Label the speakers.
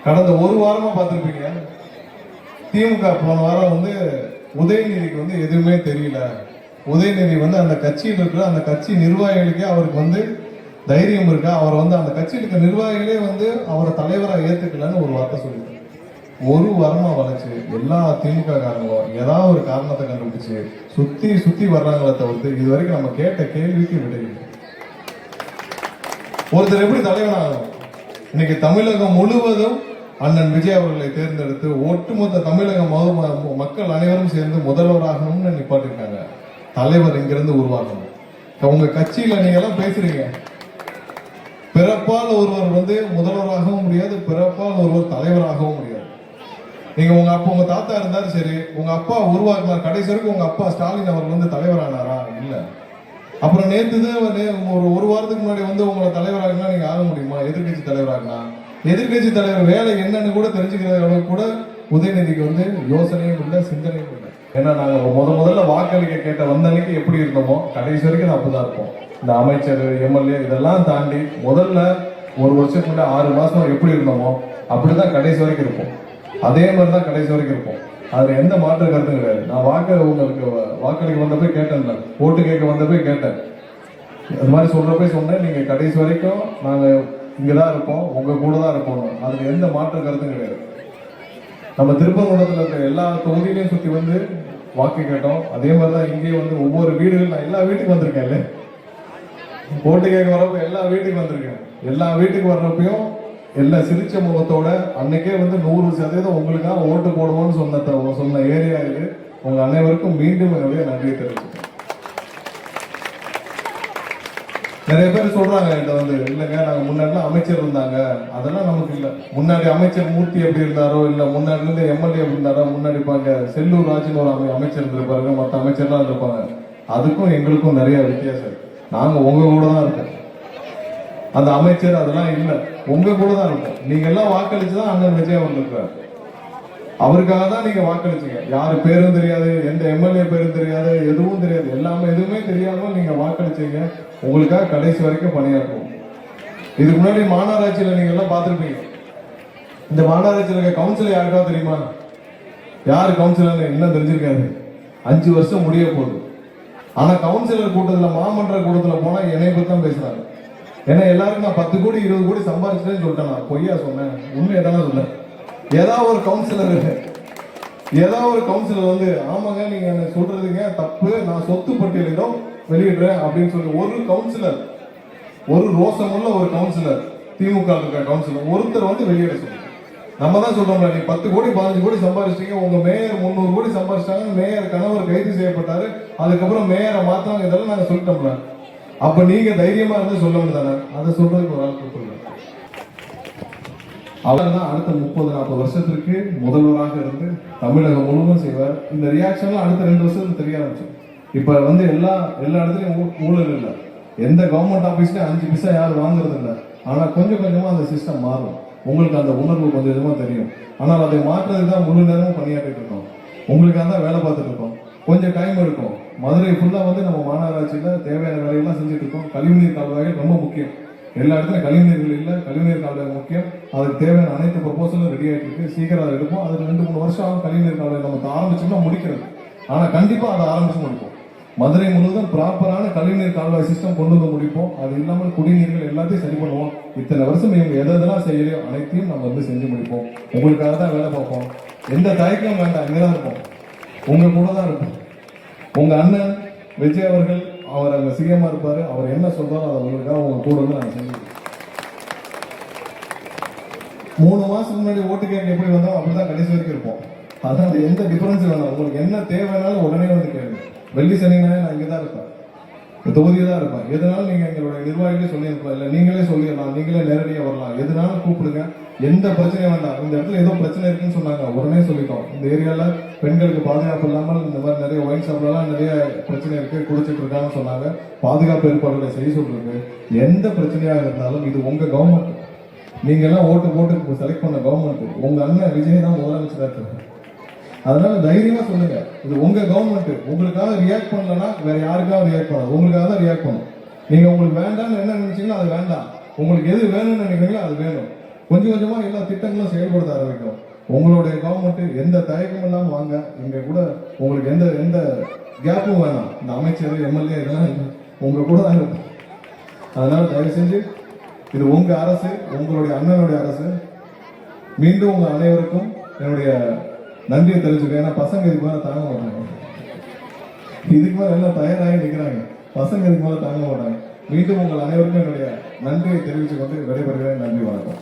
Speaker 1: கடந்த ஒரு வாரமா பார்த்துருப்பீங்க, திமுக போன வாரம் வந்து உதயநிதிக்கு வந்து எதுவுமே தெரியல, உதயநிதி வந்து அந்த கட்சியில் இருக்கிற அந்த கட்சி நிர்வாகிகளுக்கே அவருக்கு வந்து தைரியம் இருக்கா, அவரை வந்து அந்த கட்சியில் இருக்க நிர்வாகிகளே வந்து அவரை தலைவராக ஏத்துக்கலன்னு ஒரு வார்த்தை சொல்லிட்டு ஒரு வாரமா வளைச்சு எல்லா திமுக காரங்களும் ஏதாவது ஒரு காரணத்தை கண்டுபிடிச்சு சுத்தி சுத்தி வர்றாங்களே தவிர்த்து இது வரைக்கும் நம்ம கேட்ட கேள்விக்கு விடையில்லை. ஒருத்தர் எப்படி தலைவனாகணும்? இன்னைக்கு தமிழகம் முழுவதும் அண்ணன் விஜய் அவர்களை தேர்ந்தெடுத்து ஒட்டுமொத்த தமிழக மக்கள் அனைவரும் சேர்ந்து முதல்வராகணும்னு நிப்பாட்டிருக்காங்க. தலைவர் இங்கிருந்து உருவாகணும். உங்க கட்சியில நீங்க எல்லாம் பேசுறீங்க, பிறப்பால் ஒருவர் வந்து முதல்வராகவும் முடியாது, பிறப்பால் ஒருவர் தலைவராகவும் முடியாது. நீங்க உங்க தாத்தா இருந்தாரு, சரி, உங்க அப்பா உருவாக்கினார், கடைசி வரைக்கும் உங்க அப்பா ஸ்டாலின் அவர் வந்து தலைவரானாரா? இல்ல. அப்புறம் நேற்றுதான் ஒரு வாரத்துக்கு முன்னாடி வந்து உங்களை தலைவராகினா நீங்க ஆக முடியுமா? எதிர்கட்சி தலைவராகினா எதிர்கட்சி தலைவர் வேலை என்னன்னு கூட தெரிஞ்சுக்கிற அளவுக்கு கூட உதயநிதிக்கு வந்து யோசனையும் இல்லை, சிந்தனையும் இல்லை. ஏன்னா நாங்க முதல்ல வாக்களிக்க கேட்ட வந்தன்னைக்கு எப்படி இருந்தோமோ கடைசி வரைக்கும் அப்படிதான் இருப்போம். இந்த அமைச்சர், எம்எல்ஏ இதெல்லாம் தாண்டி முதல்ல ஒரு வருஷத்துக்கு முன்னாடி 6 மாசம் எப்படி இருந்தோமோ அப்படிதான் கடைசி வரைக்கும் இருப்போம். அதே மாதிரிதான் கடைசி வரைக்கும் இருப்போம். அதுல எந்த மாற்று கருத்தும் கிடையாது. நான் உங்களுக்கு வாக்களிக்க வந்தப்போ கேட்டேன்ல, ஓட்டு கேட்க வந்தப்போ கேட்டேன், அது மாதிரி சொல்றப்ப சொன்னேன், நீங்க கடைசி வரைக்கும் நாங்க இங்கதான் இருப்போம், உங்க கூட தான் இருப்போம். அதுல எந்த மாற்று கருத்தும் கிடையாது. நம்ம திருப்பரங்குன்றத்துல இருக்க எல்லா தொகுதியிலையும் சுத்தி வந்து வாக்கு கேட்டோம். அதே மாதிரிதான் இங்கேயும் வந்து ஒவ்வொரு வீடுகள், நான் எல்லா வீட்டுக்கு வந்திருக்கேன், ஓட்டு கேட்க வரப்ப எல்லா வீட்டுக்கு வந்திருக்கேன். எல்லா வீட்டுக்கு வர்றப்பையும் எல்லாம் சிரிச்ச முகத்தோட அன்னைக்கே வந்து 100% உங்களுக்காக ஓட்டு போடுவோம்னு சொன்ன ஏரியா இது. உங்க அனைவருக்கும் மீண்டும் என்னுடைய நன்றியை தெரிவிச்சுக்கேன். நிறைய பேர் சொல்றாங்க என்கிட்ட வந்து, இல்லைங்க நாங்க முன்னாடிலாம் அமைச்சர் இருந்தாங்க, அதெல்லாம் நமக்கு இல்லை. முன்னாடி அமைச்சர் மூர்த்தி எப்படி இருந்தாரோ, இல்ல முன்னாடி இருந்து எம்எல்ஏ எப்படி இருந்தாரோ, முன்னாடி பாங்க செல்லூர் ராஜுன்னு ஒரு அமைச்சர் இருந்திருப்பாரு, மற்ற அமைச்சர்லாம் இருந்திருப்பாங்க. அதுக்கும் எங்களுக்கும் நிறைய வித்தியாசம். நாங்க உங்க கூட தான் இருக்கோம். அந்த அமைச்சர் அதெல்லாம் இல்லை, உங்க கூட தான் இருக்கும். நீங்க எல்லாம் வாக்களிச்சுதான் அண்ணன் விஜய் வந்திருக்காரு. அவருக்காக தான் நீங்க வாக்களிச்சீங்க. யாரு பேரும் தெரியாது, எந்த எம்எல்ஏ பேரும் தெரியாது, எதுவும் தெரியாது, எதுவுமே தெரியாம நீங்க வாக்களிச்சீங்க. உங்களுக்காக கடைசி வரைக்கும் பணியாற்றுவோம். இதுக்கு முன்னாடி மாநகராட்சியில நீங்க எல்லாம் பார்த்திருப்பீங்க. இந்த மாநகராட்சியில் இருக்க கவுன்சிலர் யாருக்காவது தெரியுமா? யாரு கவுன்சிலர் என்ன தெரிஞ்சிருக்காரு? 5 வருஷம் முடிய போகுது. ஆனா கவுன்சிலர் கூட்டத்துல, மாமன்ற கூட்டத்துல போனா என்னை பத்தி தான் பேசுறாங்க. ஏன்னா எல்லாருக்கும் நான் 10 கோடி 20 கோடி சம்பாதிச்சுட்டேன்னு சொல்லிட்டேன். நான் பொய்யா சொன்னேன்? உண்மையை தானே சொன்னேன். ஏதாவது ஒரு கவுன்சிலர் வந்து, ஆமாங்க நீங்க என்ன சொல்றதுங்க தப்பு, நான் சொத்து பட்டியலிடம் வெளியிடுறேன் அப்படின்னு சொல்லி ஒரு கவுன்சிலர், ஒரு ரோசமுள்ள ஒரு கவுன்சிலர், திமுக இருக்க கவுன்சிலர் ஒருத்தர் வந்து வெளியிட சொல்லுங்க. நம்ம தான் சொல்றோம்ல, நீ 10 கோடி 15 கோடி சம்பாதிச்சிட்டீங்க, உங்க மேயர் 300 கோடி சம்பாதிச்சிட்டாங்க, மேயர் கணவர் கைது செய்யப்பட்டாரு, அதுக்கப்புறம் மேயரை மாத்தாங்க, இதெல்லாம் நாங்க சொல்லிட்டோம்ல. அப்ப நீங்க தைரியமா இருந்து சொல்லணும் தானே? அதை சொல்றதுக்கு ஒரு ஆள் கொடுத்துருங்க. அவர் தான் அடுத்த 30-40 வருஷத்திற்கு முதல்வராக இருந்து தமிழகம் முழுவதும் செய்வார். இந்த ரியாக்ஷன்லாம் அடுத்த 2 வருஷத்துக்கு தெரிய ஆரம்பிச்சு. இப்ப வந்து எல்லா இடத்துலயும் ஊழல் இல்லை, எந்த கவர்மெண்ட் ஆபீஸ்லயும் 5 பைசா யாரும் வாங்குறது இல்லை. ஆனா கொஞ்சம் கொஞ்சமா அந்த சிஸ்டம் மாறும். உங்களுக்கு அந்த உணர்வு கொஞ்சம் கொஞ்சமா தெரியும். ஆனால் அதை மாற்றுறதுக்கு தான் முழு நேரமும் பணியாற்றிட்டு இருக்கோம். உங்களுக்காக தான் வேலை பார்த்துட்டு இருக்கோம். கொஞ்சம் டைம் எடுக்கும். மதுரை ஃபுல்லா வந்து நம்ம மாநகராட்சியில தேவையான வேலையெல்லாம் செஞ்சுட்டு இருக்கோம். கழிவுநீர் கால்வாய்கள் ரொம்ப முக்கியம். எல்லா இடத்துலையும் கழிவுநீர்கள் இல்லை, கழிவுநீர் கால்வாய் முக்கியம். அதுக்கு தேவையான அனைத்து ப்ரொபோசலும் ரெடி ஆகிட்டு இருக்கு. சீக்கிரம் அதை எடுப்போம். அதுக்கு 2-3 வருஷம் ஆகும் கழிவுநீர் கால்வாய் நம்ம ஆரம்பிச்சோம்னா முடிக்கிறது. ஆனா கண்டிப்பா அதை ஆரம்பிச்சு முடிப்போம். மதுரை முழுவதும் ப்ராப்பரான கழிவுநீர் கால்வாய் சிஸ்டம் கொண்டு வந்து முடிப்போம். அது இல்லாமல் குடிநீர்கள் எல்லாத்தையும் சரி பண்ணுவோம். இத்தனை வருஷம் இவங்க எதெல்லாம் செய்யலையோ அனைத்தையும் நம்ம வந்து செஞ்சு முடிப்போம். உங்களுக்காக தான் வேலை பார்ப்போம். எந்த தயக்கம் வேண்டாம், இங்கதான் இருப்போம், உங்க கூட தான் இருப்போம். உங்க அண்ணன் விஜய் அவர்கள், அவர் அங்க சிஎம்மா இருப்பாரு. அவர் என்ன சொல்றாரோ அதை உங்களுக்காக உங்க கூட வந்து நாங்க செஞ்சு 3 மாசத்துக்கு முன்னாடி ஓட்டு கேட்க எப்படி வந்தோம் அப்படிதான் கடைசி வரைக்கும் இருப்போம். அதான் எந்த டிஃபரன்ஸ் வேணாம். உங்களுக்கு என்ன தேவைனாலும் உடனே வந்து கேளுங்க. வெள்ளி சனினாலே நான் இங்கதான் இருப்பேன், தொகுதியில் தான் இருப்பேன். எதுனாலும் நீங்க எங்களுடைய நிர்வாகிகளே சொல்லி இருப்பா, இல்ல நீங்களே சொல்லிடலாம், நீங்களே நேரடியாக வரலாம், எதுனாலும் கூப்பிடுங்க. எந்த பிரச்சனையும் வேண்டாம். இந்த இடத்துல ஏதோ பிரச்சனை இருக்குன்னு சொன்னாங்க, உடனே சொல்லிட்டோம். இந்த ஏரியால பெண்களுக்கு பாதுகாப்பு இல்லாமல் இந்த மாதிரி நிறைய ஒயின் ஷாப்லாம் நிறைய பிரச்சனை இருக்கு, குடிச்சிட்டு இருக்காங்கன்னு சொன்னாங்க. பாதுகாப்பு ஏற்பாடுகளை செய்ய சொல்றது. எந்த பிரச்சனையாக இருந்தாலும் இது உங்க கவர்மெண்ட். நீங்க எல்லாம் ஓட்டு போட்டு செலக்ட் பண்ண கவர்மெண்ட். உங்க அண்ணன் விஜய் தான் முதலமைச்சராக இருக்காரு. அதனால தைரியமா சொல்லுங்க, இது உங்க கவர்மெண்ட். உங்களுக்காக ரியாக்ட் பண்ணலன்னா வேற யாருக்காக ரியாக்ட் பண்ணாது, உங்களுக்காக தான் ரியாக்ட் பண்ணும். நீங்க உங்களுக்கு வேண்டாம்னு என்ன நினைச்சீங்களோ அது வேண்டாம், உங்களுக்கு எது வேணும்னு நினைக்கிறீங்களோ அது வேணும். கொஞ்சம் கொஞ்சமா எல்லா திட்டங்களும் செயல்படுத்த ஆரம்பிக்கும். உங்களுடைய கவர்மெண்ட் எந்த தயக்கமும் இல்லாம வாங்க, இங்க கூட உங்களுக்கு எந்த எந்த கேப்பும் வேணாம். இந்த அமைச்சர் எம்எல்ஏ இதெல்லாம் உங்க கூட தான் இருக்கும். அதனால தயவு செஞ்சு இது உங்க அரசு, உங்களுடைய அண்ணனுடைய அரசு. மீண்டும் உங்க அனைவருக்கும் என்னுடைய நன்றியை தெரிவிச்சுக்கேன். ஏன்னா பசங்க இதுக்கு மேல தாங்க மாட்டாங்க, இதுக்கு மேல எல்லாம் தயாராகி நிற்கிறாங்க. பசங்க இதுக்கு மேல தாங்க மாட்டாங்க. மீண்டும் உங்கள் அனைவருக்கும் என்னுடைய நன்றியை தெரிவித்துக் கொண்டு விடைபெறுகிறேன். நன்றி, வணக்கம்.